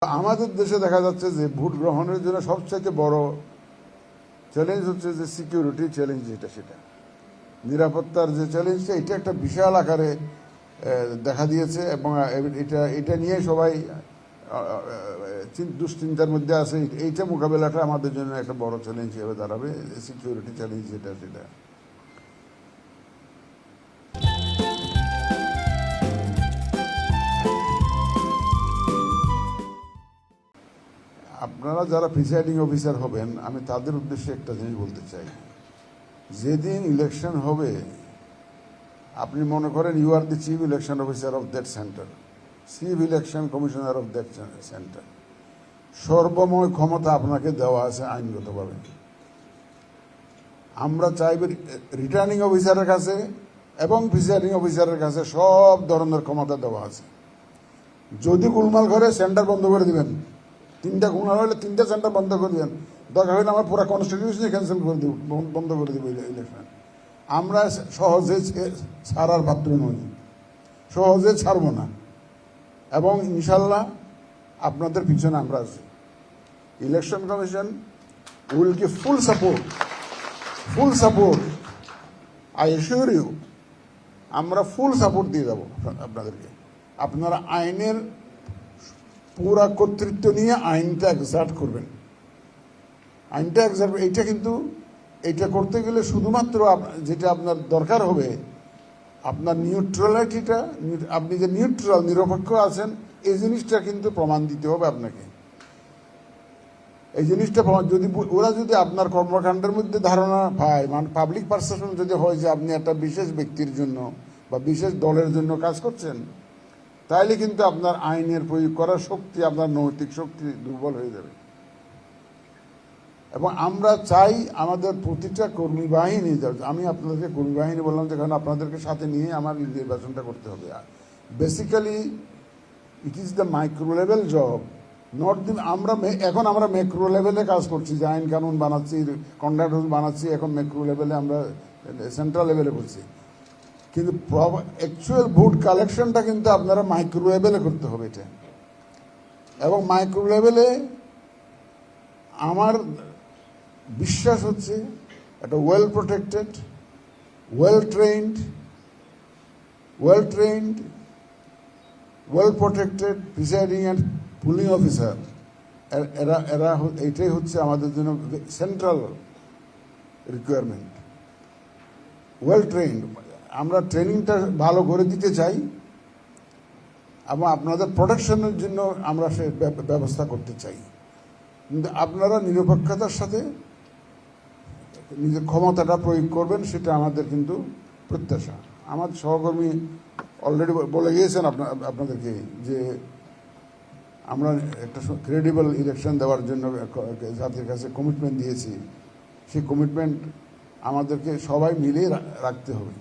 আমাদের দেশে দেখা যাচ্ছে যে ভোট গ্রহণের জন্য সবচাইতে বড় চ্যালেঞ্জ হচ্ছে যে সিকিউরিটি চ্যালেঞ্জ, সেটা নিরাপত্তার যে চ্যালেঞ্জটা, এটা একটা বিশাল আকারে দেখা দিয়েছে এবং এটা নিয়ে সবাই দুশ্চিন্তার মধ্যে আছে। এইটা মোকাবেলাটা আমাদের জন্য একটা বড় চ্যালেঞ্জ হিসেবে দাঁড়াবে, সিকিউরিটি চ্যালেঞ্জ সেটা। আপনারা যারা প্রিসাইডিং অফিসার হবেন, আমি তাদের উদ্দেশ্যে একটা জিনিস বলতে চাই। যেদিন ইলেকশন হবে, আপনি মনে করেন you are the chief election officer of that centre, chief election commissioner of that centre. সর্বময় ক্ষমতা আপনাকে দেওয়া আছে আইনগতভাবে। আমরা চাইব রিটার্নিং অফিসারের কাছে এবং প্রিসাইডিং অফিসারের কাছে সব ধরনের ক্ষমতা দেওয়া আছে। যদি গোলমাল করে সেন্টার বন্ধ করে দিবেন, 3টা গুণা হলে 3টা সেন্টার বন্ধ করে দেবেন, দরকার হলে আমরা পুরো কনস্টিটিউশনই ক্যান্সেল করে দেব, বন্ধ করে দেবো ইলেকশন। আমরা সহজে ছাড়ার পাত্র নই, সহজে ছাড়ব না, এবং ইনশাল্লাহ আপনাদের পিছনে আমরা আছি। Election commission will give full support, I assure you. আমরা ফুল সাপোর্ট দিয়ে যাব আপনাদেরকে। আপনারা আইনের পুরা কর্তৃত্ব নিয়ে আইনটা এক্সার্ট করবেন। এইটা কিন্তু এইটা করতে গেলে শুধুমাত্র যেটা আপনার দরকার হবে, আপনার নিউট্রালিটিটা, আপনি যে নিউট্রাল নিরপেক্ষ আছেন, এই জিনিসটা কিন্তু প্রমাণ দিতে হবে আপনাকে। এই জিনিসটা ওরা যদি আপনার কর্মকাণ্ডের মধ্যে ধারণা পায়, মানে পাবলিক পারসেপশন যদি হয় যে আপনি একটা বিশেষ ব্যক্তির জন্য বা বিশেষ দলের জন্য কাজ করছেন, তাইলে কিন্তু আপনার আইনের প্রয়োগ করার শক্তি, আপনার নৈতিক শক্তি দুর্বল হয়ে যাবে। এবং আমরা চাই আমাদের প্রতিটা কর্মী বাহিনী, আমি আপনাদেরকে কর্মী বাহিনী বললাম যে কারণ আপনাদেরকে সাথে নিয়ে আমার নির্বাচনটা করতে হবে। Basically it is the micro level job, not the এখন আমরা ম্যাক্রো লেভেলে কাজ করছি, যে আইন কানুন বানাচ্ছি, কন্ডাক্ট রুল বানাচ্ছি, এখন ম্যাক্রো লেভেলে আমরা সেন্ট্রাল লেভেলে করছি। কিন্তু অ্যাকচুয়াল ভোট কালেকশনটা কিন্তু আপনারা মাইক্রো লেভেলে করতে হবে এটা। এবং মাইক্রো লেভেলে আমার বিশ্বাস হচ্ছে একটা well protected, well protected presiding and pulling officer, এইটাই হচ্ছে আমাদের জন্য সেন্ট্রাল রিকোয়ারমেন্ট। ওয়েল ট্রেন্ড, আমরা ট্রেনিংটা ভালো করে দিতে চাই এবং আপনাদের প্রোটেকশনের জন্য আমরা সে ব্যবস্থা করতে চাই। কিন্তু আপনারা নিরপেক্ষতার সাথে নিজের ক্ষমতাটা প্রয়োগ করবেন, সেটা আমাদের কিন্তু প্রত্যাশা। আমার সহকর্মী অলরেডি বলে গিয়েছেন আপনাদেরকে যে আমরা একটা ক্রেডিবল ইলেকশন দেওয়ার জন্য জাতির কাছে কমিটমেন্ট দিয়েছি। সেই কমিটমেন্ট আমাদেরকে সবাই মিলিয়ে রাখতে হবে।